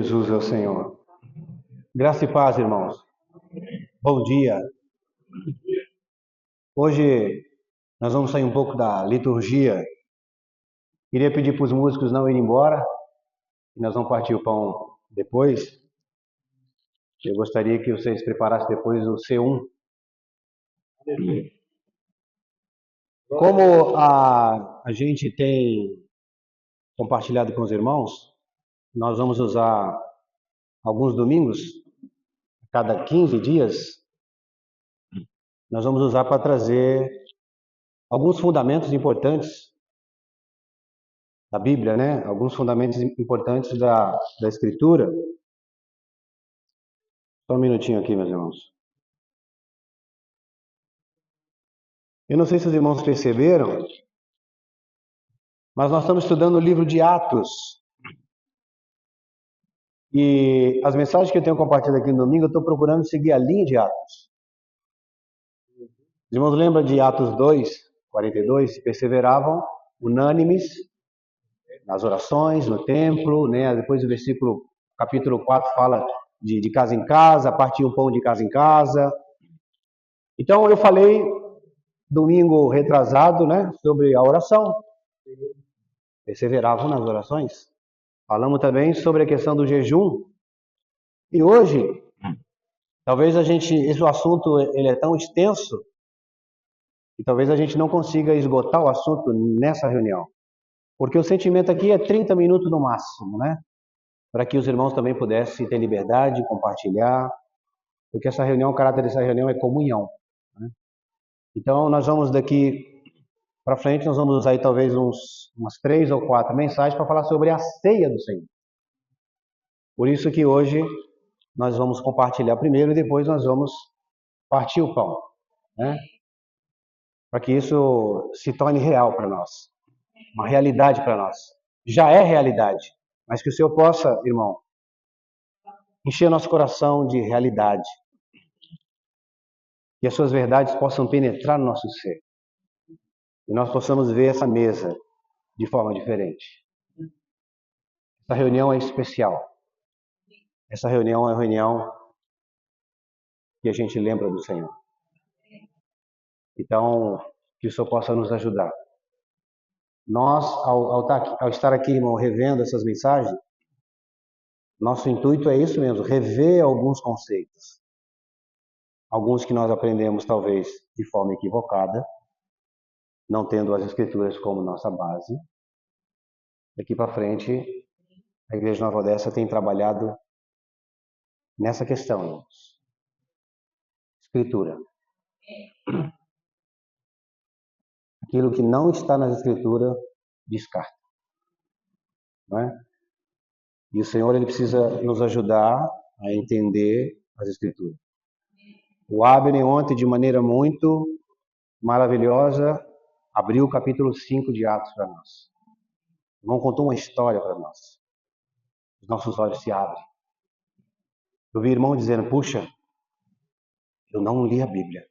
Jesus é o Senhor. Graça e paz, irmãos. Bom dia. Hoje nós vamos sair um pouco da liturgia. Queria pedir para os músicos não irem embora. Nós vamos partir o pão depois. Eu gostaria que vocês preparassem depois o C1. Como a gente tem compartilhado com os irmãos, nós vamos usar alguns domingos, cada 15 dias, nós vamos usar para trazer alguns fundamentos importantes da Bíblia, né? Alguns fundamentos importantes da Escritura. Só um minutinho aqui, meus irmãos. Eu não sei se os irmãos perceberam, mas nós estamos estudando o livro de Atos. E as mensagens que eu tenho compartilhado aqui no domingo, eu estou procurando seguir a linha de Atos. Os irmãos lembram de Atos 2, 42? Perseveravam unânimes nas orações, no templo, né? Depois o capítulo 4 fala de casa em casa, partir o pão de casa em casa. Então eu falei domingo retrasado, né, sobre a oração. Perseveravam nas orações. Falamos também sobre a questão do jejum. E hoje, talvez esse assunto ele é tão extenso que talvez a gente não consiga esgotar o assunto nessa reunião. Porque o sentimento aqui é 30 minutos no máximo, né? Para que os irmãos também pudessem ter liberdade, compartilhar. Porque o caráter dessa reunião é comunhão, né? Então, nós vamos daqui para frente, nós vamos usar aí talvez umas 3 ou 4 mensagens para falar sobre a ceia do Senhor. Por isso que hoje nós vamos compartilhar primeiro e depois nós vamos partir o pão, né? Para que isso se torne real para nós, uma realidade para nós. Já é realidade, mas que o Senhor possa, irmão, encher nosso coração de realidade. Que as suas verdades possam penetrar no nosso ser. E nós possamos ver essa mesa de forma diferente. Essa reunião é especial. Essa reunião é a reunião que a gente lembra do Senhor. Então, que o Senhor possa nos ajudar. Nós, ao estar aqui, irmão, revendo essas mensagens, nosso intuito é isso mesmo, rever alguns conceitos. Alguns que nós aprendemos, talvez, de forma equivocada, não tendo as Escrituras como nossa base. Daqui para frente, a Igreja Nova Odessa tem trabalhado nessa questão, irmãos. Escritura. Aquilo que não está nas Escrituras, descarta. Não é? E o Senhor, Ele precisa nos ajudar a entender as Escrituras. O Abner ontem, de maneira muito maravilhosa, abriu o capítulo 5 de Atos para nós. O irmão contou uma história para nós. Os nossos olhos se abrem. Eu vi irmão dizendo, puxa, eu não li a Bíblia.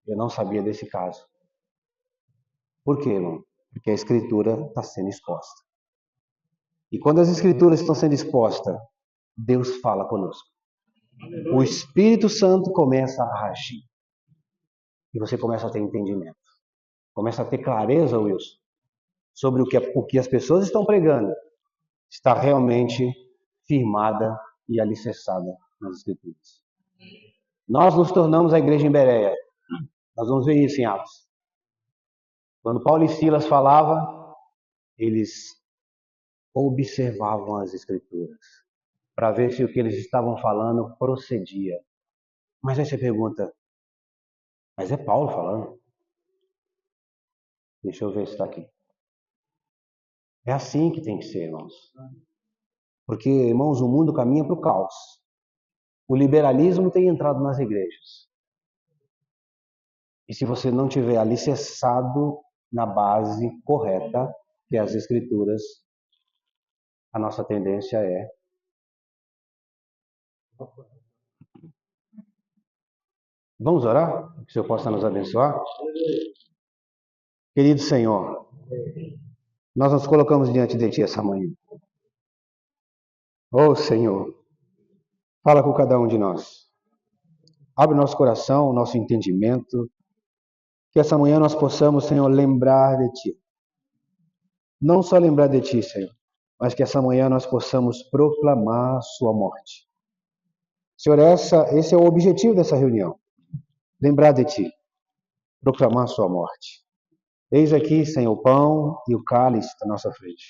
Eu não sabia desse caso. Por quê, irmão? Porque a Escritura está sendo exposta. E quando as Escrituras estão sendo expostas, Deus fala conosco. O Espírito Santo começa a agir. E você começa a ter entendimento. Começa a ter clareza, Wilson, sobre o que as pessoas estão pregando. Está realmente firmada e alicerçada nas Escrituras. Nós nos tornamos a igreja em Bereia. Nós vamos ver isso em Atos. Quando Paulo e Silas falavam, eles observavam as Escrituras para ver se o que eles estavam falando procedia. Mas aí você pergunta, mas é Paulo falando? Deixa eu ver se está aqui. É assim que tem que ser, irmãos. Porque, irmãos, o mundo caminha para o caos. O liberalismo tem entrado nas igrejas. E se você não tiver alicerçado na base correta, que é as Escrituras, a nossa tendência é vamos orar? Que o Senhor possa nos abençoar. Querido Senhor, nós nos colocamos diante de Ti essa manhã. Oh, Senhor, fala com cada um de nós. Abre nosso coração, nosso entendimento, que essa manhã nós possamos, Senhor, lembrar de Ti. Não só lembrar de Ti, Senhor, mas que essa manhã nós possamos proclamar a Sua morte. Senhor, esse é o objetivo dessa reunião. Lembrar de Ti, proclamar a Sua morte. Eis aqui, Senhor, o pão e o cálice à nossa frente.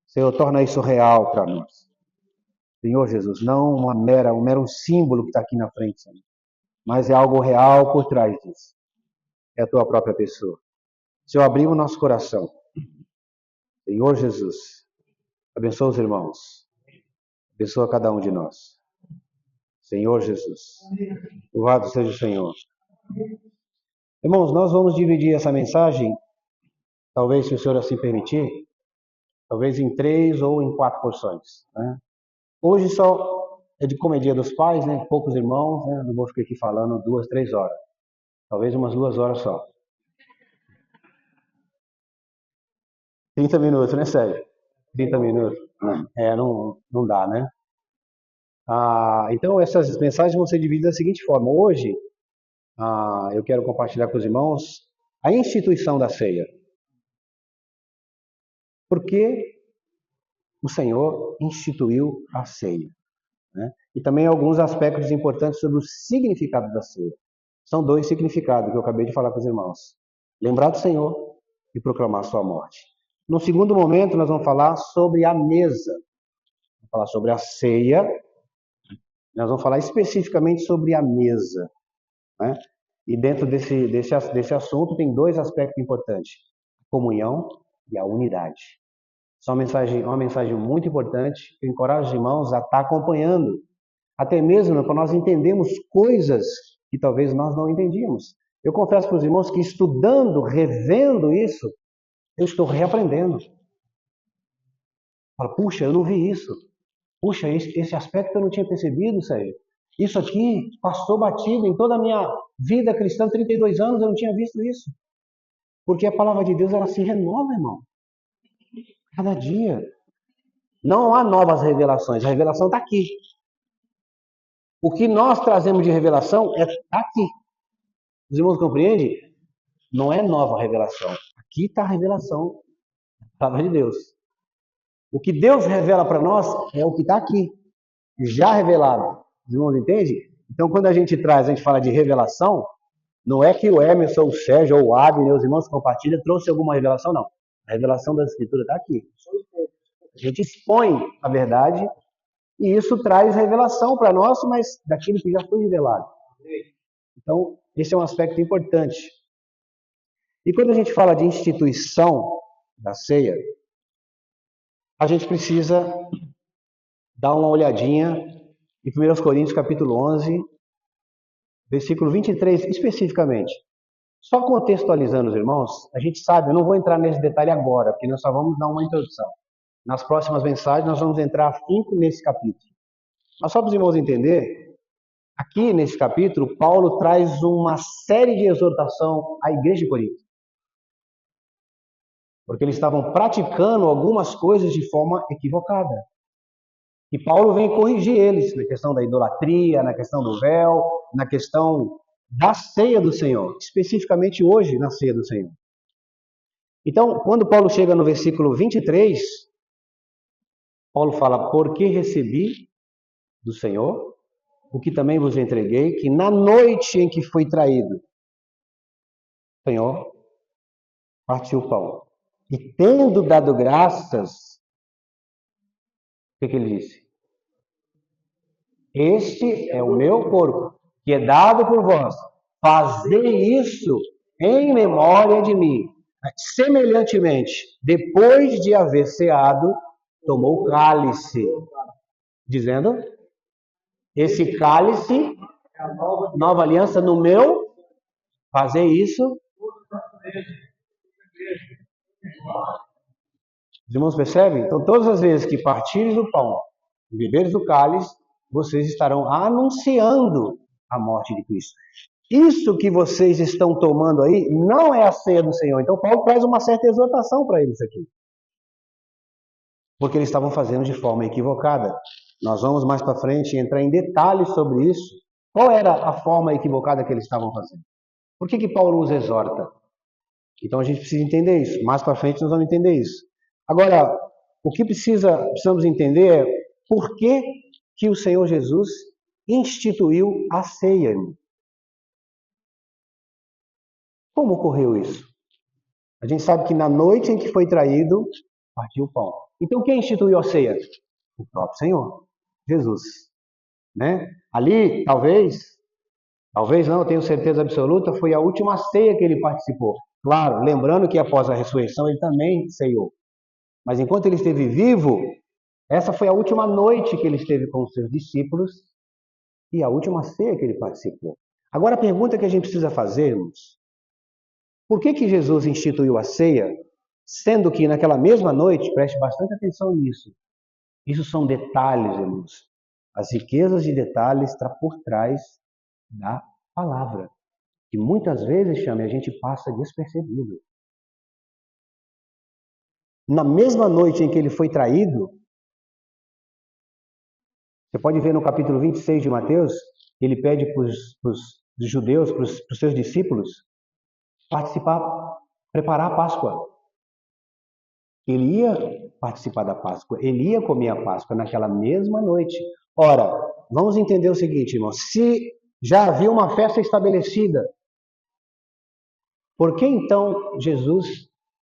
Senhor, torna isso real para nós. Senhor Jesus, não um mero símbolo que está aqui na frente, Senhor, mas é algo real por trás disso. É a Tua própria pessoa. Senhor, abrimos o nosso coração. Senhor Jesus, abençoa os irmãos. Abençoa cada um de nós. Senhor Jesus, louvado seja o Senhor. Irmãos, nós vamos dividir essa mensagem, talvez se o Senhor assim permitir, talvez em 3 ou em 4 porções. Né? Hoje só é de como é Dia dos Pais, né? Poucos irmãos, né? Não vou ficar aqui falando 2, 3 horas. Talvez umas 2 horas só. 30 minutos, né, Sérgio? 30 minutos. Não dá, né? Então, essas mensagens vão ser divididas da seguinte forma. Hoje, eu quero compartilhar com os irmãos a instituição da ceia. Por que o Senhor instituiu a ceia? Né? E também alguns aspectos importantes sobre o significado da ceia. São 2 significados que eu acabei de falar com os irmãos. Lembrar do Senhor e proclamar a sua morte. No segundo momento, nós vamos falar sobre a mesa. Vamos falar sobre a ceia. Nós vamos falar especificamente sobre a mesa. Né? E dentro desse assunto tem 2 aspectos importantes. A comunhão e a unidade. Essa é uma mensagem muito importante. Eu encorajo os irmãos a estar acompanhando. Até mesmo para nós entendermos coisas que talvez nós não entendíamos. Eu confesso para os irmãos que estudando, revendo isso, eu estou reaprendendo. Falo, puxa, eu não vi isso. Puxa, esse aspecto eu não tinha percebido, Sérgio. Isso aqui passou batido em toda a minha vida cristã, 32 anos, eu não tinha visto isso. Porque a palavra de Deus, ela se renova, irmão. Cada dia. Não há novas revelações, a revelação está aqui. O que nós trazemos de revelação está aqui. Os irmãos compreendem? Não é nova revelação. Aqui está a revelação da palavra de Deus. O que Deus revela para nós é o que está aqui, já revelado. Os irmãos entendem? Então, quando a gente fala de revelação, não é que o Emerson, o Sérgio ou o Abner, os irmãos compartilham, trouxe alguma revelação, não. A revelação da Escritura está aqui. A gente expõe a verdade e isso traz revelação para nós, mas daquilo que já foi revelado. Então, esse é um aspecto importante. E quando a gente fala de instituição da ceia, a gente precisa dar uma olhadinha em 1 Coríntios capítulo 11, versículo 23 especificamente. Só contextualizando os irmãos, a gente sabe, eu não vou entrar nesse detalhe agora, porque nós só vamos dar uma introdução. Nas próximas mensagens nós vamos entrar afinco nesse capítulo. Mas só para os irmãos entenderem, aqui nesse capítulo, Paulo traz uma série de exortação à igreja de Corinto. Porque eles estavam praticando algumas coisas de forma equivocada. E Paulo vem corrigir eles na questão da idolatria, na questão do véu, na questão da ceia do Senhor, especificamente hoje na ceia do Senhor. Então, quando Paulo chega no versículo 23, Paulo fala, porque recebi do Senhor o que também vos entreguei, que na noite em que fui traído, o Senhor partiu o pão. E tendo dado graças, o que ele disse? Este é o meu corpo, que é dado por vós. Fazei isso em memória de mim. Semelhantemente, depois de haver ceado, tomou o cálice, dizendo, esse cálice, nova aliança no meu, fazei isso. Os irmãos percebem? Então, todas as vezes que partires do pão e beberes do cálice, vocês estarão anunciando a morte de Cristo. Isso que vocês estão tomando aí não é a ceia do Senhor. Então, Paulo traz uma certa exortação para eles aqui. porque eles estavam fazendo de forma equivocada. Nós vamos mais para frente entrar em detalhes sobre isso. Qual era a forma equivocada que eles estavam fazendo? Por que Paulo os exorta? Então a gente precisa entender isso. Mais para frente nós vamos entender isso. Agora, o que precisamos entender é por que o Senhor Jesus instituiu a ceia, irmão. Como ocorreu isso? A gente sabe que na noite em que foi traído, partiu o pão. Então quem instituiu a ceia? O próprio Senhor, Jesus. Né? Ali, talvez não, eu tenho certeza absoluta, foi a última ceia que ele participou. Claro, lembrando que após a ressurreição ele também ceiou. Mas enquanto ele esteve vivo, essa foi a última noite que ele esteve com os seus discípulos e a última ceia que ele participou. Agora a pergunta que a gente precisa fazermos: por que Jesus instituiu a ceia, sendo que naquela mesma noite, preste bastante atenção nisso, isso são detalhes, irmãos. As riquezas de detalhes está por trás da palavra, que muitas vezes, a gente passa despercebido. Na mesma noite em que ele foi traído, você pode ver no capítulo 26 de Mateus, ele pede para os judeus, para os seus discípulos, preparar a Páscoa. Ele ia participar da Páscoa, ele ia comer a Páscoa naquela mesma noite. Ora, vamos entender o seguinte, irmão, se já havia uma festa estabelecida, por que então Jesus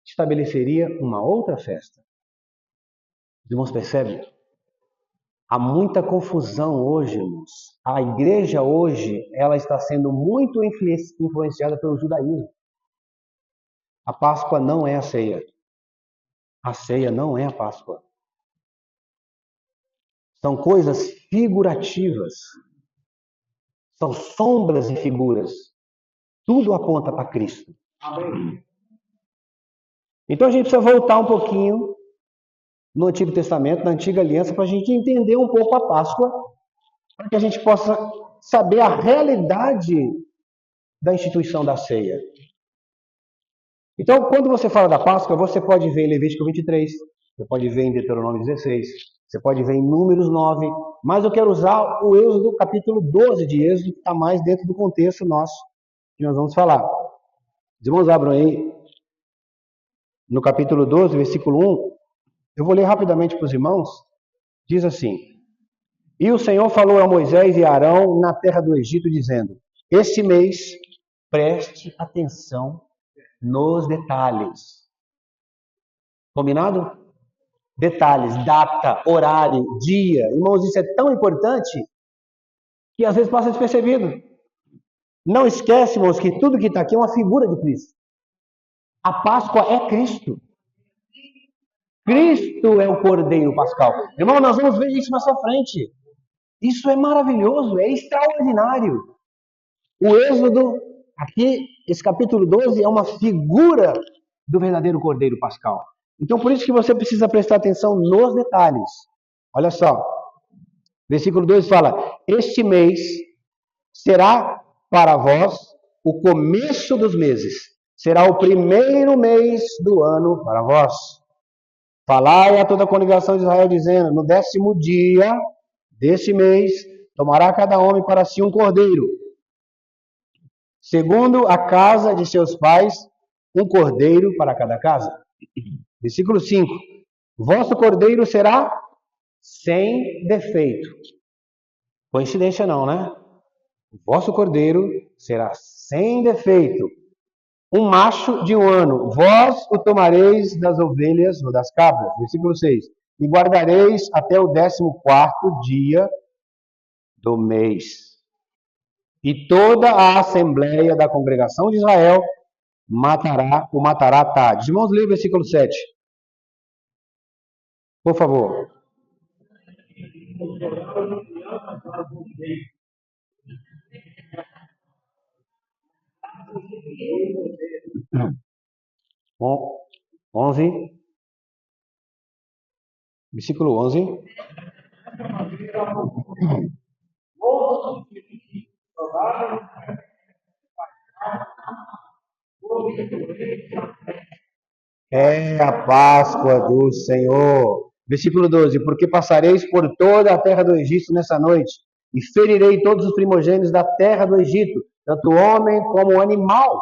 estabeleceria uma outra festa? Os irmãos percebem? Há muita confusão hoje, irmãos. A igreja hoje, ela está sendo muito influenciada pelo judaísmo. A Páscoa não é a ceia. A ceia não é a Páscoa. São coisas figurativas. São sombras e figuras. Tudo aponta para Cristo. Amém. Então a gente precisa voltar um pouquinho no Antigo Testamento, na Antiga Aliança, para a gente entender um pouco a Páscoa, para que a gente possa saber a realidade da instituição da ceia. Então, quando você fala da Páscoa, você pode ver em Levítico 23, você pode ver em Deuteronômio 16, você pode ver em Números 9, mas eu quero usar o Êxodo, capítulo 12 de Êxodo, que está mais dentro do contexto nosso, que nós vamos falar. Os irmãos abram aí, no capítulo 12, versículo 1, eu vou ler rapidamente para os irmãos, diz assim: E o Senhor falou a Moisés e a Arão na terra do Egito, dizendo: Este mês, preste atenção nos detalhes. Combinado? Detalhes, data, horário, dia. Irmãos, isso é tão importante que às vezes passa despercebido. Não esquece, irmãos, que tudo que está aqui é uma figura de Cristo. A Páscoa é Cristo. Cristo é o Cordeiro Pascal. Irmão, nós vamos ver isso mais à frente. Isso é maravilhoso, é extraordinário. O Êxodo, aqui, esse capítulo 12, é uma figura do verdadeiro Cordeiro Pascal. Então, por isso que você precisa prestar atenção nos detalhes. Olha só, versículo 2 fala: Este mês será para vós o começo dos meses. Será o primeiro mês do ano para vós. Falai a toda a congregação de Israel, dizendo: No 10º dia deste mês, tomará cada homem para si um cordeiro, segundo a casa de seus pais, um cordeiro para cada casa. Versículo 5. Vosso cordeiro será sem defeito. Coincidência não, né? O vosso cordeiro será sem defeito. Um macho de 1 ano. Vós o tomareis das ovelhas ou das cabras. Versículo 6. E guardareis até o 14º dia do mês. E toda a assembleia da congregação de Israel o matará à tarde. Irmãos, leia o versículo 7. Por favor. Bom, 11. Versículo 11. É a Páscoa do Senhor. Versículo 12: porque passareis por toda a terra do Egito nessa noite, e ferirei todos os primogênitos da terra do Egito, tanto homem como animal,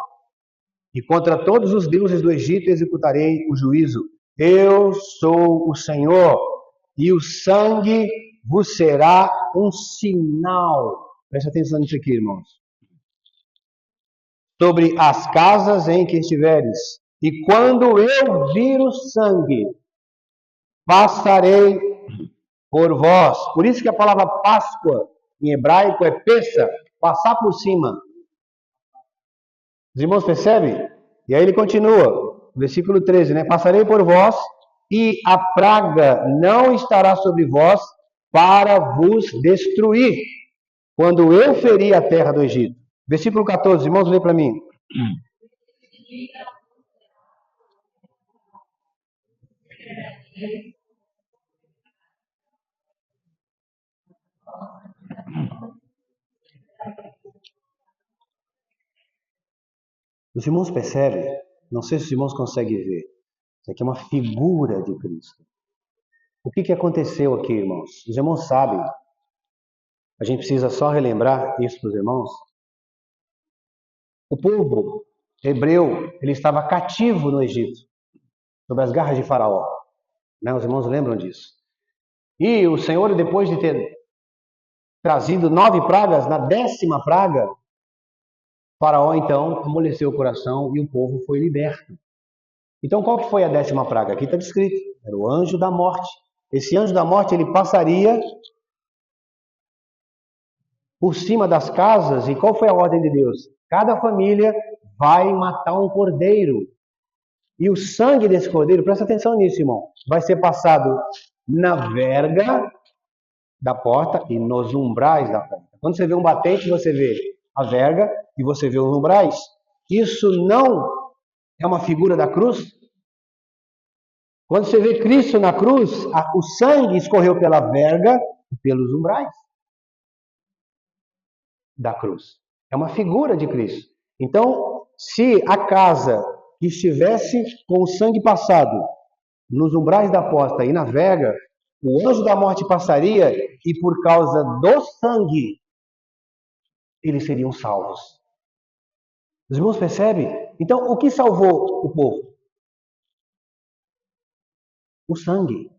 e contra todos os deuses do Egito executarei o juízo. Eu sou o Senhor, e o sangue vos será um sinal. Preste atenção nisso aqui, irmãos. Sobre as casas em que estiveres, e quando eu vir o sangue, passarei por vós. Por isso que a palavra Páscoa em hebraico é Pessa, passar por cima. Os irmãos percebem? E aí ele continua, versículo 13, né? Passarei por vós e a praga não estará sobre vós para vos destruir, quando eu ferir a terra do Egito. Versículo 14, irmãos, lê para mim. Os irmãos percebem? Não sei se os irmãos conseguem ver. Isso aqui é uma figura de Cristo. O que aconteceu aqui, irmãos? Os irmãos sabem. A gente precisa só relembrar isso para os irmãos. O povo hebreu, ele estava cativo no Egito, sob as garras de Faraó. Né? Os irmãos lembram disso. E o Senhor, depois de ter trazido 9 pragas, na 10ª praga, Faraó então amoleceu o coração e o povo foi liberto. Então qual que foi a 10ª praga? Aqui está descrito, era o anjo da morte. Esse anjo da morte, ele passaria por cima das casas, e qual foi a ordem de Deus? Cada família vai matar um cordeiro. E o sangue desse cordeiro, presta atenção nisso, irmão, vai ser passado na verga da porta e nos umbrais da porta. Quando você vê um batente, você vê a verga e você vê os umbrais. Isso não é uma figura da cruz? Quando você vê Cristo na cruz, o sangue escorreu pela verga e pelos umbrais da cruz. É uma figura de Cristo. Então, se a casa que estivesse com o sangue passado nos umbrais da porta e na verga, o anjo da morte passaria e por causa do sangue eles seriam salvos. Os irmãos percebem? Então, o que salvou o povo? O sangue.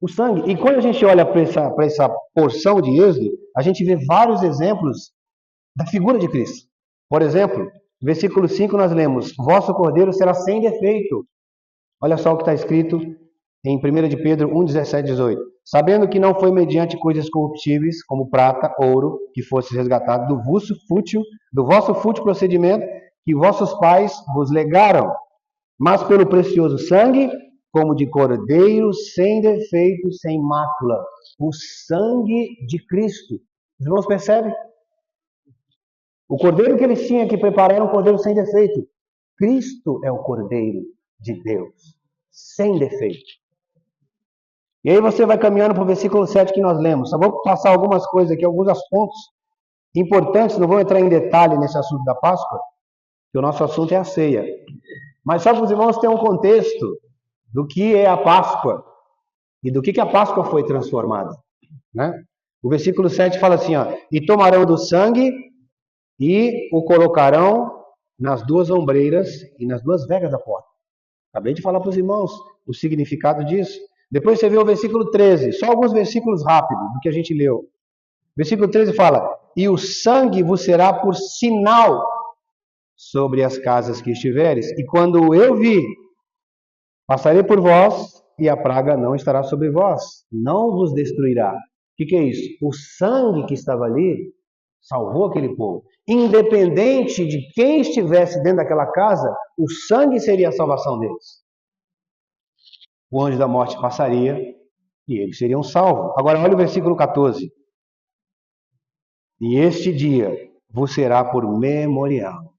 O sangue. E quando a gente olha para essa porção de Êxodo, a gente vê vários exemplos da figura de Cristo. Por exemplo, versículo 5 nós lemos: vosso cordeiro será sem defeito. Olha só o que está escrito em 1 de Pedro 1, 17, 18. Sabendo que não foi mediante coisas corruptíveis, como prata, ouro, que fosse resgatado do vosso fútil procedimento, que vossos pais vos legaram, mas pelo precioso sangue, como de cordeiro, sem defeito, sem mácula. O sangue de Cristo. Os irmãos percebem? O cordeiro que eles tinham que preparar era um cordeiro sem defeito. Cristo é o cordeiro de Deus, sem defeito. E aí você vai caminhando para o versículo 7 que nós lemos. Só vou passar algumas coisas aqui, alguns pontos importantes, não vou entrar em detalhe nesse assunto da Páscoa, que o nosso assunto é a ceia. Mas só para os irmãos terem um contexto do que é a Páscoa e do que a Páscoa foi transformada. Né? O versículo 7 fala assim, ó, e tomarão do sangue e o colocarão nas 2 ombreiras e nas 2 vegas da porta. Acabei de falar para os irmãos o significado disso. Depois você vê o versículo 13, só alguns versículos rápidos do que a gente leu. Versículo 13 fala, e o sangue vos será por sinal sobre as casas que estiveres, e quando eu vi, passarei por vós, e a praga não estará sobre vós, não vos destruirá. O que é isso? O sangue que estava ali salvou aquele povo. Independente de quem estivesse dentro daquela casa, o sangue seria a salvação deles. O anjo da morte passaria e eles seriam salvos. Agora olha o versículo 14. E este dia vos será por memorial,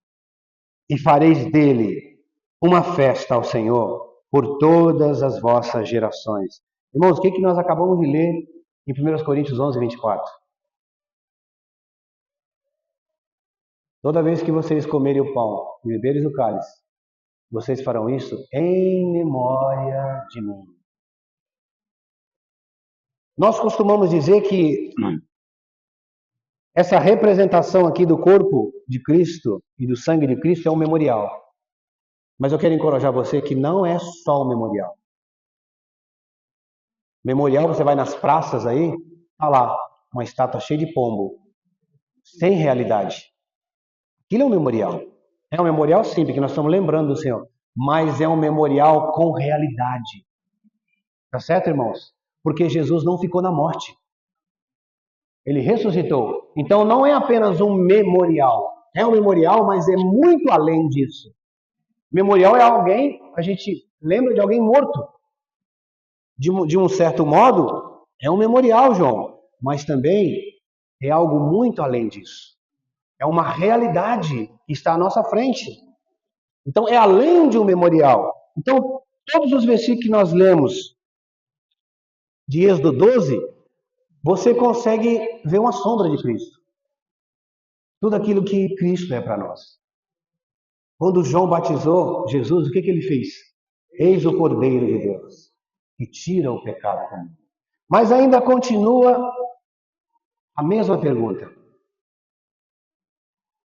e fareis dele uma festa ao Senhor por todas as vossas gerações. Irmãos, o que nós acabamos de ler em 1 Coríntios 11, 24? Toda vez que vocês comerem o pão e beberem o cálice, vocês farão isso em memória de mim. Nós costumamos dizer que essa representação aqui do corpo de Cristo e do sangue de Cristo é um memorial. Mas eu quero encorajar você que não é só um memorial. Memorial, você vai nas praças aí, tá lá, uma estátua cheia de pombo, sem realidade. Aquilo é um memorial. É um memorial sim, porque nós estamos lembrando do Senhor, mas é um memorial com realidade. Tá certo, irmãos? Porque Jesus não ficou na morte. Ele ressuscitou. Então não é apenas um memorial. É um memorial, mas é muito além disso. Memorial é alguém, a gente lembra de alguém morto. De um certo modo, é um memorial, João. Mas também é algo muito além disso. É uma realidade que está à nossa frente. Então é além de um memorial. Então, todos os versículos que nós lemos de Êxodo 12, você consegue ver uma sombra de Cristo. Tudo aquilo que Cristo é para nós. Quando João batizou Jesus, o que ele fez? Eis o Cordeiro de Deus, que tira o pecado do mundo. Mas ainda continua a mesma pergunta.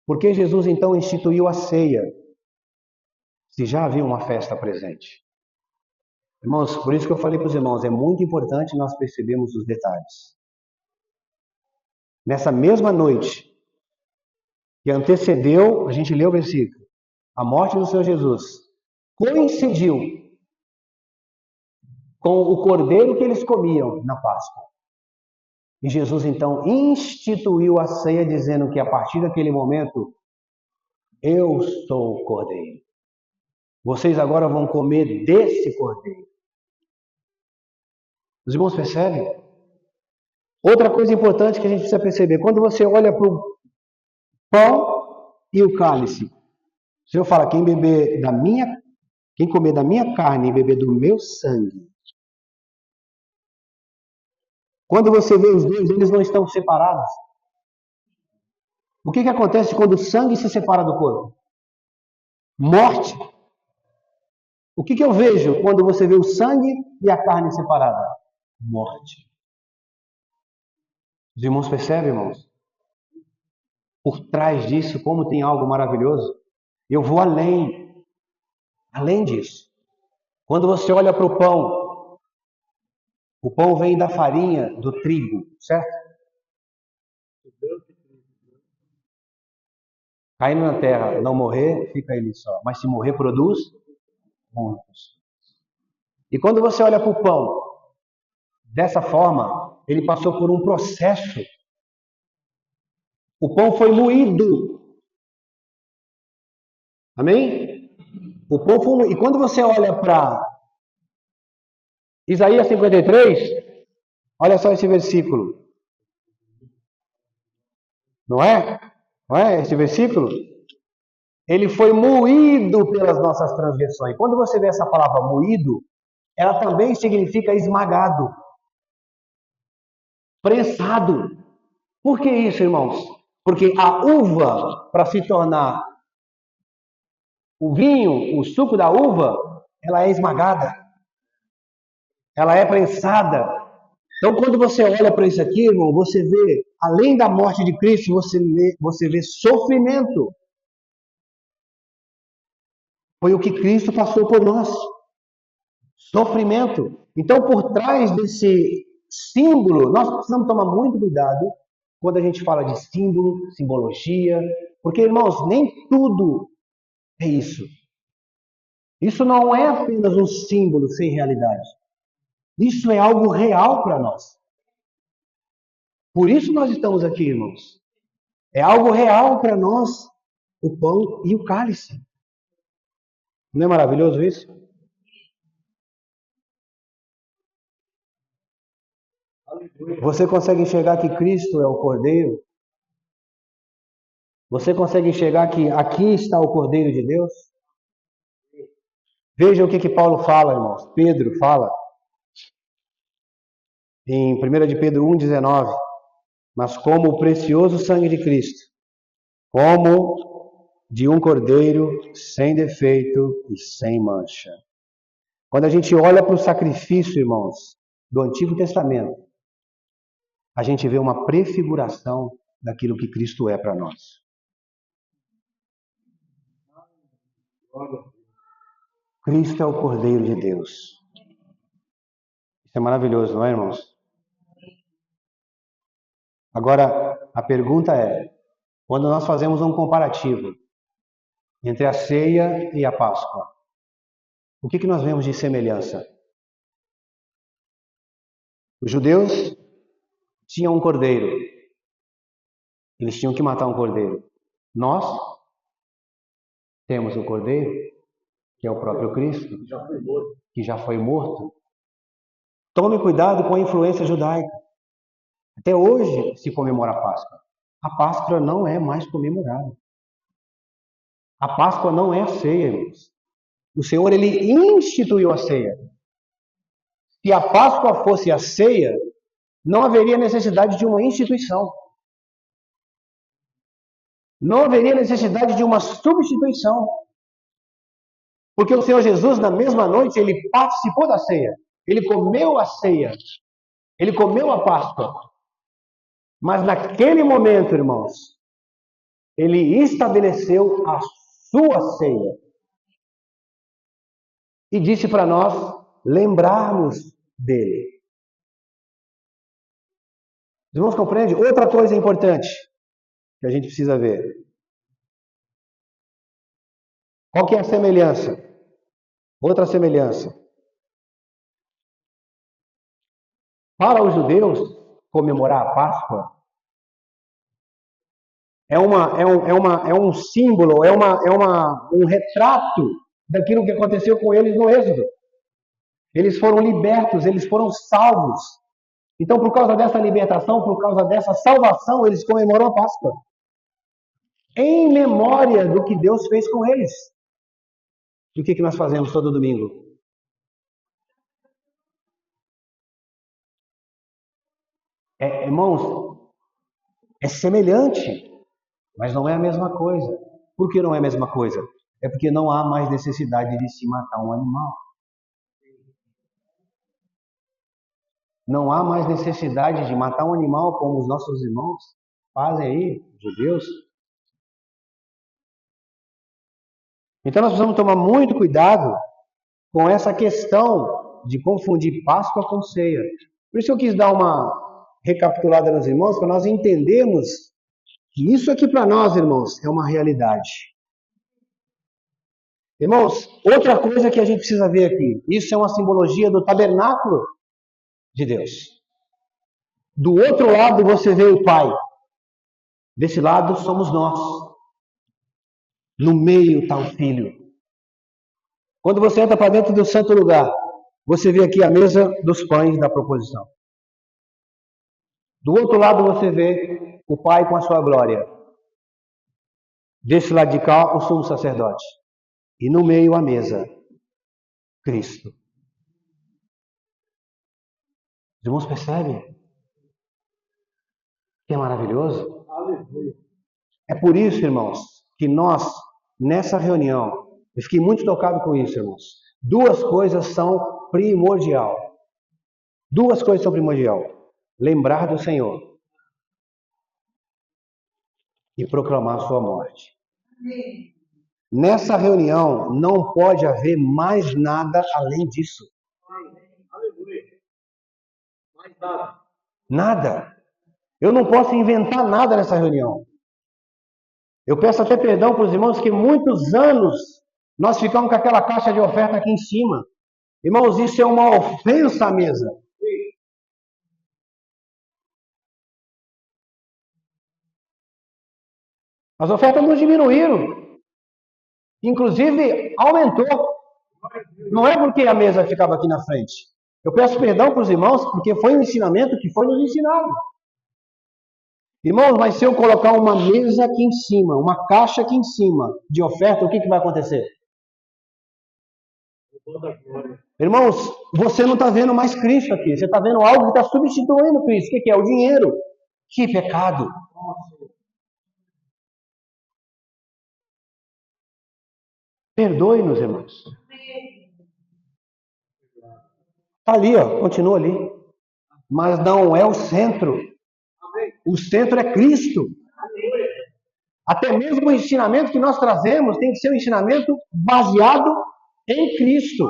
Por que Jesus então instituiu a ceia, se já havia uma festa presente? Irmãos, por isso que eu falei para os irmãos, é muito importante nós percebermos os detalhes. Nessa mesma noite que antecedeu, a gente leu o versículo, a morte do Senhor Jesus, coincidiu com o cordeiro que eles comiam na Páscoa. E Jesus então instituiu a ceia dizendo que a partir daquele momento, eu sou o cordeiro. Vocês agora vão comer desse cordeiro. Os irmãos percebem? Outra coisa importante que a gente precisa perceber, quando você olha para o pão e o cálice, o Senhor fala, quem comer da minha carne e beber do meu sangue. Quando você vê os dois, eles não estão separados. O que acontece quando o sangue se separa do corpo? Morte. O que eu vejo quando você vê o sangue e a carne separada? Morte. Os irmãos percebem, irmãos? Por trás disso, como tem algo maravilhoso, eu vou além. Além disso. Quando você olha para o pão vem da farinha do trigo, certo? Caindo na terra, não morrer, fica ele só. Mas se morrer, produz muitos. E quando você olha para o pão, dessa forma, ele passou por um processo. O pão foi moído. Amém? O pão foi moído. E quando você olha para Isaías 53, olha só esse versículo. Não é? Não é esse versículo? Ele foi moído pelas nossas transgressões. Quando você vê essa palavra moído, ela também significa esmagado, prensado. Por que isso, irmãos? Porque a uva, para se tornar o vinho, o suco da uva, ela é esmagada. Ela é prensada. Então, quando você olha para isso aqui, irmão, você vê, além da morte de Cristo, você vê sofrimento. Foi o que Cristo passou por nós. Sofrimento. Então, por trás desse símbolo, nós precisamos tomar muito cuidado quando a gente fala de símbolo, simbologia, porque, irmãos, nem tudo é isso. Isso não é apenas um símbolo sem realidade. Isso é algo real para nós. Por isso nós estamos aqui, irmãos. É algo real para nós, o pão e o cálice. Não é maravilhoso isso? Você consegue enxergar que Cristo é o Cordeiro? Você consegue enxergar que aqui está o Cordeiro de Deus? Veja o que Paulo fala, irmãos. Pedro fala em 1 de Pedro 1,19. Mas como o precioso sangue de Cristo, como de um cordeiro sem defeito e sem mancha. Quando a gente olha para o sacrifício, irmãos, do Antigo Testamento, a gente vê uma prefiguração daquilo que Cristo é para nós. Cristo é o Cordeiro de Deus. Isso é maravilhoso, não é, irmãos? Agora, a pergunta é, quando nós fazemos um comparativo entre a ceia e a Páscoa, o que nós vemos de semelhança? Os judeus tinham um cordeiro. Eles tinham que matar um cordeiro. Nós temos um cordeiro, que é o próprio Cristo, que já foi morto. Tome cuidado com a influência judaica. Até hoje se comemora a Páscoa. A Páscoa não é mais comemorada. A Páscoa não é a ceia, irmãos. O Senhor, Ele instituiu a ceia. Se a Páscoa fosse a ceia, não haveria necessidade de uma instituição. Não haveria necessidade de uma substituição. Porque o Senhor Jesus, na mesma noite, Ele participou da ceia. Ele comeu a ceia. Ele comeu a Páscoa. Mas naquele momento, irmãos, Ele estabeleceu a sua ceia. E disse para nós lembrarmos dele. Os irmãos compreendem? Outra coisa importante que a gente precisa ver. Qual que é a semelhança? Outra semelhança. Para os judeus, comemorar a Páscoa é um símbolo, um retrato daquilo que aconteceu com eles no Êxodo. Eles foram libertos, eles foram salvos. Então, por causa dessa libertação, por causa dessa salvação, eles comemoram a Páscoa. Em memória do que Deus fez com eles. E o que nós fazemos todo domingo? Irmãos, é semelhante, mas não é a mesma coisa. Por que não é a mesma coisa? É porque não há mais necessidade de se matar um animal. Não há mais necessidade de matar um animal como os nossos irmãos fazem aí, judeus. Então nós precisamos tomar muito cuidado com essa questão de confundir Páscoa com ceia. Por isso eu quis dar uma recapitulada nos irmãos, para nós entendermos que isso aqui para nós, irmãos, é uma realidade. Irmãos, outra coisa que a gente precisa ver aqui, isso é uma simbologia do tabernáculo de Deus. Do outro lado você vê o Pai. Desse lado somos nós. No meio está o Filho. Quando você entra para dentro do santo lugar, você vê aqui a mesa dos pães da proposição. Do outro lado você vê o Pai com a sua glória. Desse lado de cá, o sumo sacerdote. E no meio a mesa, Cristo. Os irmãos percebem? Que é maravilhoso? É por isso, irmãos, que nós, nessa reunião, eu fiquei muito tocado com isso, irmãos. Duas coisas são primordial. Duas coisas são primordial. Lembrar do Senhor e proclamar a sua morte. Nessa reunião não pode haver mais nada além disso. Nada. Eu não posso inventar nada nessa reunião. Eu peço até perdão para os irmãos que muitos anos nós ficamos com aquela caixa de oferta aqui em cima. Irmãos, isso é uma ofensa à mesa. As ofertas não diminuíram. Inclusive, aumentou. Não é porque a mesa ficava aqui na frente. Eu peço perdão para os irmãos, porque foi um ensinamento que foi nos ensinado. Irmãos, mas se eu colocar uma mesa aqui em cima, uma caixa aqui em cima de oferta, o que vai acontecer? Irmãos, você não está vendo mais Cristo aqui. Você está vendo algo que está substituindo Cristo. O que é? O dinheiro. Que pecado. Perdoe-nos, irmãos. Está ali, ó, continua ali. Mas não é o centro. O centro é Cristo. Até mesmo o ensinamento que nós trazemos tem que ser um ensinamento baseado em Cristo.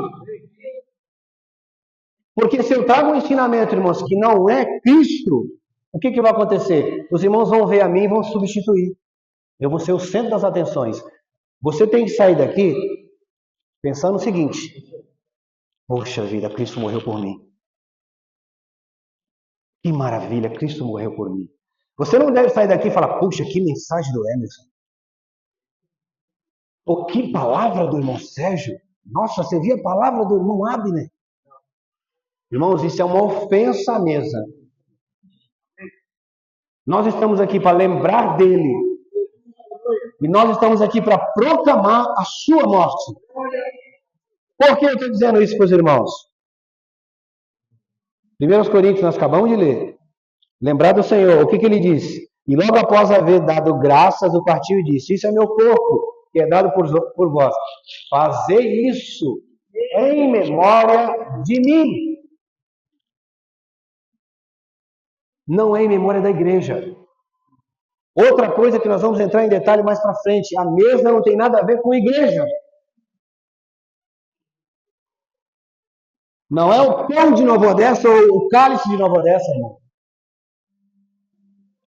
Porque se eu trago um ensinamento, irmãos, que não é Cristo, o que vai acontecer? Os irmãos vão ver a mim e vão substituir. Eu vou ser o centro das atenções. Você tem que sair daqui pensando o seguinte: poxa vida, Cristo morreu por mim. Que maravilha, Cristo morreu por mim. Você não deve sair daqui e falar: puxa, que mensagem do Emerson. Ou que palavra do irmão Sérgio. Nossa, você viu a palavra do irmão Abner? Irmãos, isso é uma ofensa à mesa. Nós estamos aqui para lembrar dele. E nós estamos aqui para proclamar a sua morte. Por que eu estou dizendo isso para os irmãos? 1 Coríntios, nós acabamos de ler. Lembrar do Senhor, o que ele disse? E logo após haver dado graças, o partiu e disse: isso é meu corpo, que é dado por vós. Fazei isso em memória de mim. Não é em memória da igreja. Outra coisa que nós vamos entrar em detalhe mais para frente: a mesa não tem nada a ver com igreja. Não é o pão de Nova Odessa ou o cálice de Nova Odessa, irmão.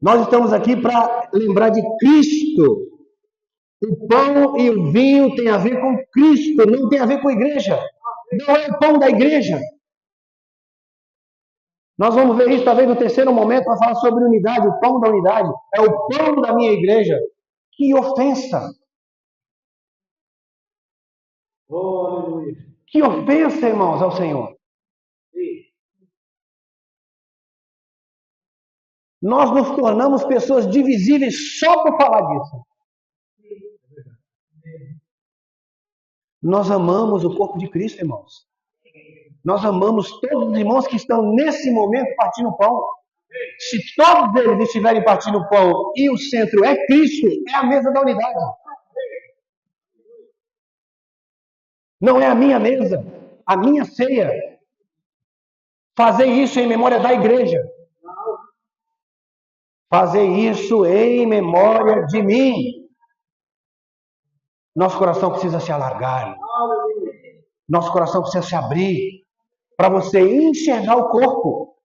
Nós estamos aqui para lembrar de Cristo. O pão e o vinho tem a ver com Cristo, não tem a ver com a igreja. Não é o pão da igreja. Nós vamos ver isso talvez no terceiro momento para falar sobre unidade, o pão da unidade. É o pão da minha igreja. Que ofensa! Oh, aleluia. Que ofensa, irmãos, ao Senhor. Nós nos tornamos pessoas divisíveis só por falar disso. Nós amamos o corpo de Cristo, irmãos. Nós amamos todos os irmãos que estão nesse momento partindo o pão. Se todos eles estiverem partindo o pão e o centro é Cristo, é a mesa da unidade. Não é a minha mesa, a minha ceia. Fazer isso em memória da igreja. Fazer isso em memória de mim. Nosso coração precisa se alargar. Nosso coração precisa se abrir para você enxergar o corpo.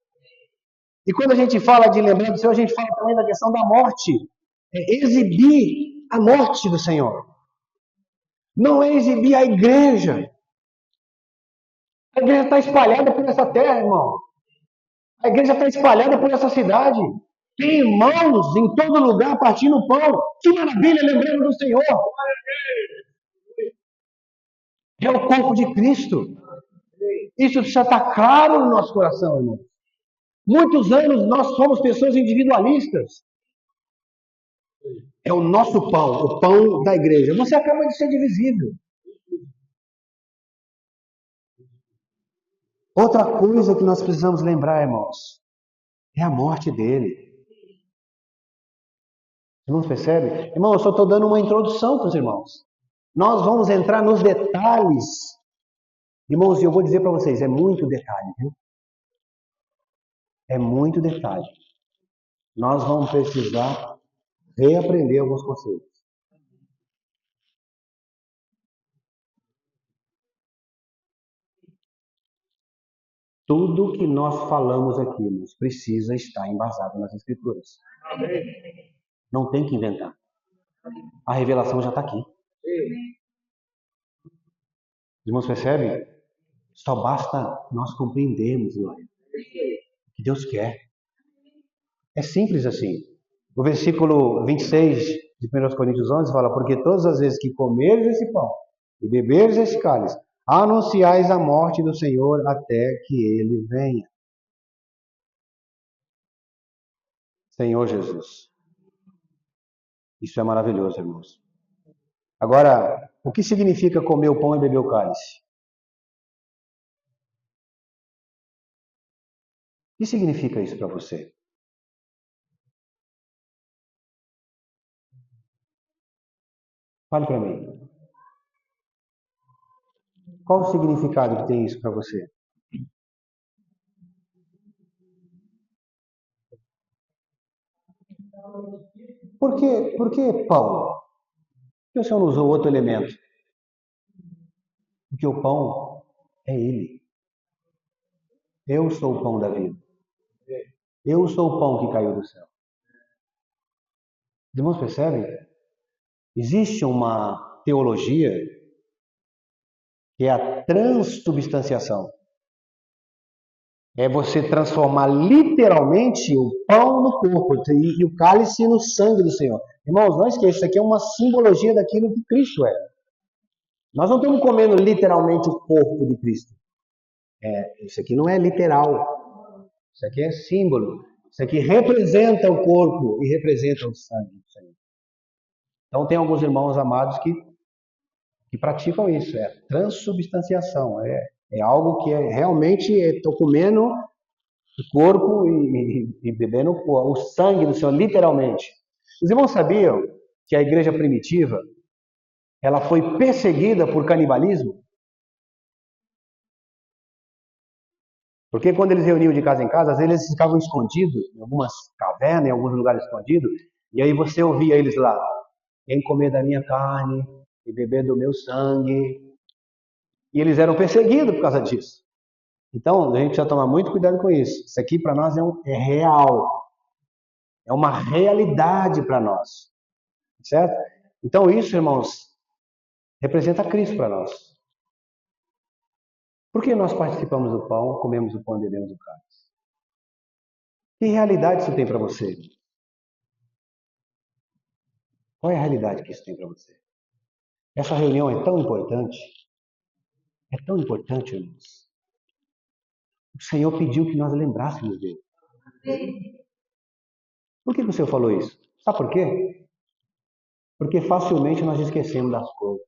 E quando a gente fala de lembrar do Senhor, a gente fala também da questão da morte. É exibir a morte do Senhor. Não é exibir a igreja. A igreja está espalhada por essa terra, irmão. A igreja está espalhada por essa cidade. Tem irmãos em todo lugar partindo o pão. Que maravilha, lembrando do Senhor. É o corpo de Cristo. Isso precisa estar claro no nosso coração, irmão. Muitos anos nós somos pessoas individualistas. É o nosso pão, o pão da igreja. Você acaba de ser divisível. Outra coisa que nós precisamos lembrar, irmãos, é a morte dele. Irmãos, percebe? Irmão, eu só estou dando uma introdução para os irmãos. Nós vamos entrar nos detalhes. Irmãos, e eu vou dizer para vocês, é muito detalhe, viu? É muito detalhe. Nós vamos precisar reaprender alguns conceitos. Tudo que nós falamos aqui, irmãos, precisa estar embasado nas Escrituras. Não tem que inventar. A revelação já está aqui. Irmãos, percebe? Só basta nós compreendermos, glória, o que Deus quer. É simples assim. O versículo 26 de 1 Coríntios 11 fala: porque todas as vezes que comeres esse pão e beberes esse cálice, anunciais a morte do Senhor até que ele venha. Senhor Jesus. Isso é maravilhoso, irmãos. Agora, o que significa comer o pão e beber o cálice? O que significa isso para você? Fale para mim. Qual o significado que tem isso para você? Por que pão? Por que o Senhor não usou outro elemento? Porque o pão é Ele. Eu sou o pão da vida. Eu sou o pão que caiu do céu. Os irmãos percebem? Existe uma teologia que é a transubstanciação. É você transformar literalmente o pão no corpo e o cálice no sangue do Senhor. Irmãos, não esqueça, isso aqui é uma simbologia daquilo que Cristo é. Nós não estamos comendo literalmente o corpo de Cristo. Isso aqui não é literal. Isso aqui é símbolo. Isso aqui representa o corpo e representa o sangue do Senhor. Então tem alguns irmãos amados que praticam isso. É transubstanciação. É algo que realmente estou comendo o corpo e bebendo o sangue do Senhor, literalmente. Os irmãos sabiam que a igreja primitiva ela foi perseguida por canibalismo? Porque quando eles reuniam de casa em casa, às vezes eles ficavam escondidos, em algumas cavernas, em alguns lugares escondidos, e aí você ouvia eles lá: quem comer da minha carne e beber do meu sangue. E eles eram perseguidos por causa disso. Então, a gente precisa tomar muito cuidado com isso. Isso aqui para nós é real. É uma realidade para nós. Certo? Então, isso, irmãos, representa Cristo para nós. Por que nós participamos do pão, comemos o pão e bebemos o cálice? Que realidade isso tem para você? Qual é a realidade que isso tem para você? Essa reunião é tão importante. É tão importante, irmãos. O Senhor pediu que nós lembrássemos dele. Por que o Senhor falou isso? Sabe por quê? Porque facilmente nós esquecemos das coisas.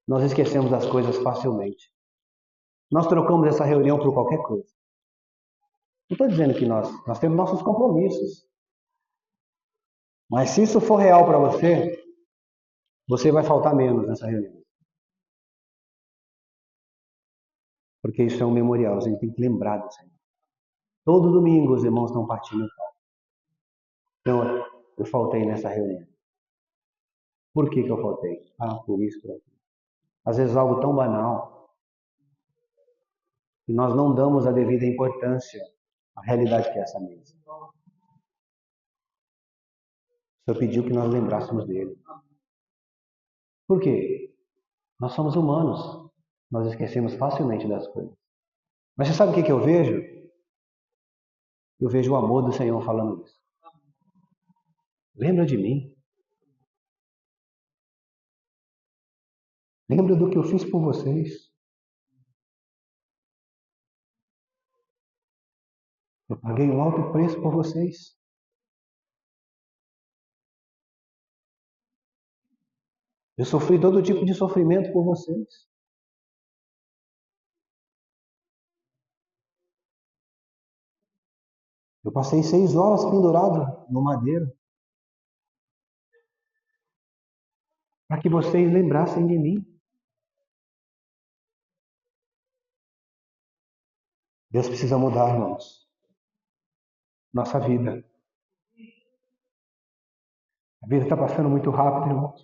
Nós esquecemos das coisas facilmente. Nós trocamos essa reunião por qualquer coisa. Não estou dizendo que nós temos nossos compromissos. Mas se isso for real para você, você vai faltar menos nessa reunião. Porque isso é um memorial, a gente tem que lembrar do Senhor. Todo domingo os irmãos estão partindo o pão. Então, eu faltei nessa reunião. Por que eu faltei? Por isso, por aquilo. Às vezes algo tão banal que nós não damos a devida importância à realidade que é essa mesa. O Senhor pediu que nós lembrássemos dele. Por quê? Nós somos humanos. Nós esquecemos facilmente das coisas. Mas você sabe o que eu vejo? Eu vejo o amor do Senhor falando isso. Lembra de mim. Lembra do que eu fiz por vocês. Eu paguei um alto preço por vocês. Eu sofri todo tipo de sofrimento por vocês. Eu passei 6 horas pendurado no madeiro. Para que vocês lembrassem de mim. Deus precisa mudar, irmãos. Nossa vida. A vida está passando muito rápido, irmãos.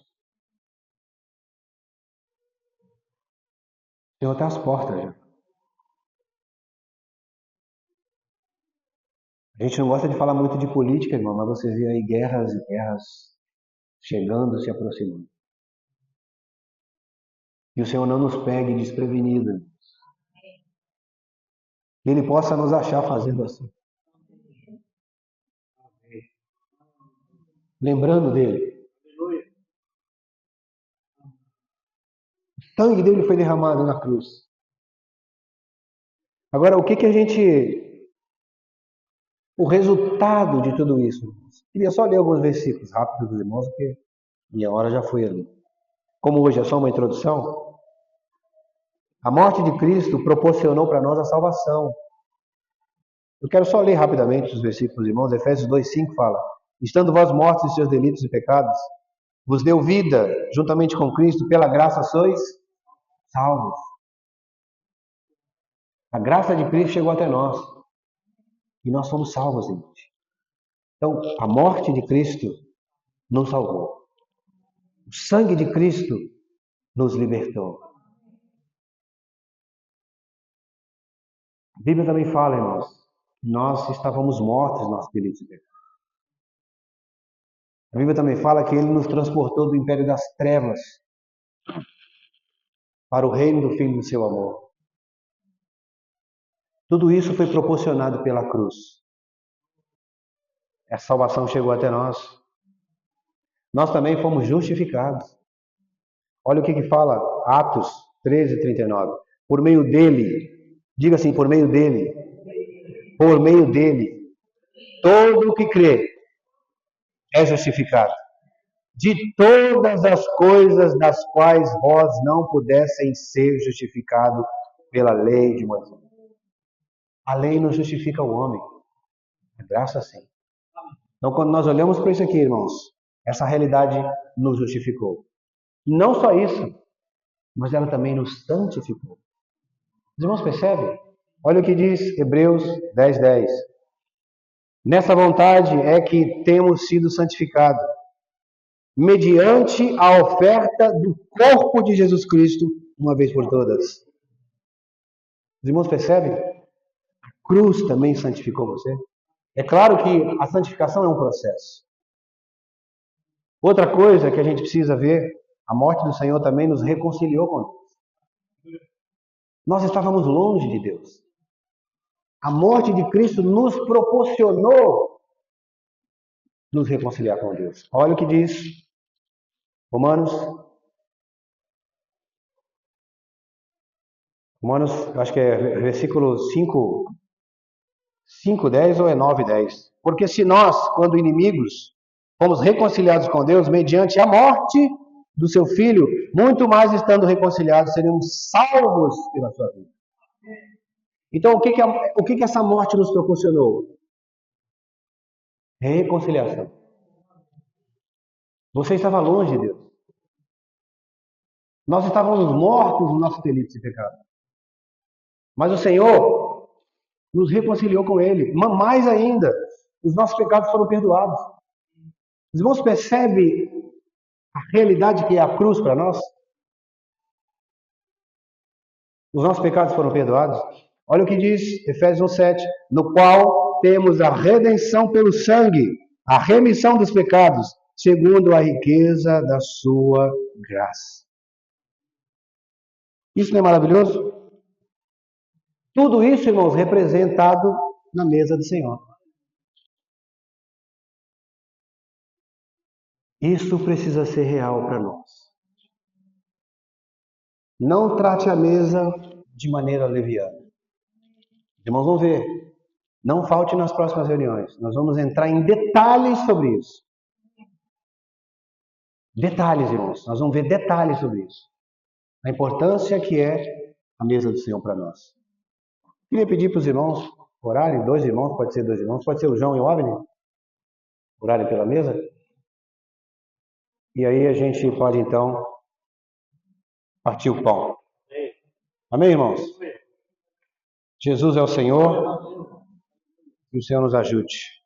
O Senhor está às portas já. A gente não gosta de falar muito de política, irmão, mas você vê aí guerras e guerras chegando, se aproximando. E o Senhor não nos pegue desprevenido. Que Ele possa nos achar fazendo assim. Lembrando dele. O sangue dele foi derramado na cruz. Agora, o que a gente... O resultado de tudo isso. Queria só ler alguns versículos rápidos dos irmãos, porque minha hora já foi ali. Como hoje é só uma introdução, a morte de Cristo proporcionou para nós a salvação. Eu quero só ler rapidamente os versículos, irmãos. Efésios 2,5 fala: estando vós mortos em seus delitos e pecados, vos deu vida juntamente com Cristo, pela graça sois salvos. A graça de Cristo chegou até nós. E nós fomos salvos, gente. Então, a morte de Cristo nos salvou. O sangue de Cristo nos libertou. A Bíblia também fala, irmãos, que nós estávamos mortos nos nossos delitos e pecados. A Bíblia também fala que Ele nos transportou do império das trevas para o reino do Filho do seu amor. Tudo isso foi proporcionado pela cruz. A salvação chegou até nós. Nós também fomos justificados. Olha o que fala Atos 13:39. Por meio dele, diga assim, por meio dele, todo o que crê é justificado. De todas as coisas das quais vós não pudessem ser justificados pela lei de Moisés. A lei não justifica o homem. É graça sim. Então, quando nós olhamos para isso aqui, irmãos, essa realidade nos justificou. Não só isso, mas ela também nos santificou. Os irmãos percebem? Olha o que diz Hebreus 10:10. Nessa vontade é que temos sido santificados, mediante a oferta do corpo de Jesus Cristo, uma vez por todas. Os irmãos percebem? A cruz também santificou você. É claro que a santificação é um processo. Outra coisa que a gente precisa ver, a morte do Senhor também nos reconciliou com Deus. Nós estávamos longe de Deus. A morte de Cristo nos proporcionou nos reconciliar com Deus. Olha o que diz Romanos, acho que é versículo 5:10 ou é 9:10. Porque se nós, quando inimigos, fomos reconciliados com Deus mediante a morte do seu Filho, muito mais estando reconciliados, seremos salvos pela sua vida. Então, o que essa morte nos proporcionou? Reconciliação. Você estava longe de Deus. Nós estávamos mortos nos nossos delitos e pecados. Mas o Senhor nos reconciliou com Ele. Mais ainda, os nossos pecados foram perdoados. Os irmãos percebem a realidade que é a cruz para nós? Os nossos pecados foram perdoados. Olha o que diz Efésios 1:7, no qual temos a redenção pelo sangue, a remissão dos pecados, segundo a riqueza da sua graça. Isso não é maravilhoso? Tudo isso, irmãos, representado na mesa do Senhor. Isso precisa ser real para nós. Não trate a mesa de maneira leviana. Irmãos, vamos ver. Não falte nas próximas reuniões. Nós vamos entrar em detalhes sobre isso. Detalhes, irmãos. Nós vamos ver detalhes sobre isso. A importância que é a mesa do Senhor para nós. Queria pedir para os irmãos orarem. 2 irmãos, pode ser 2 irmãos. Pode ser o João e o Abner. Orarem pela mesa. E aí a gente pode, então, partir o pão. Amém, irmãos? Jesus é o Senhor. Que o Senhor nos ajude.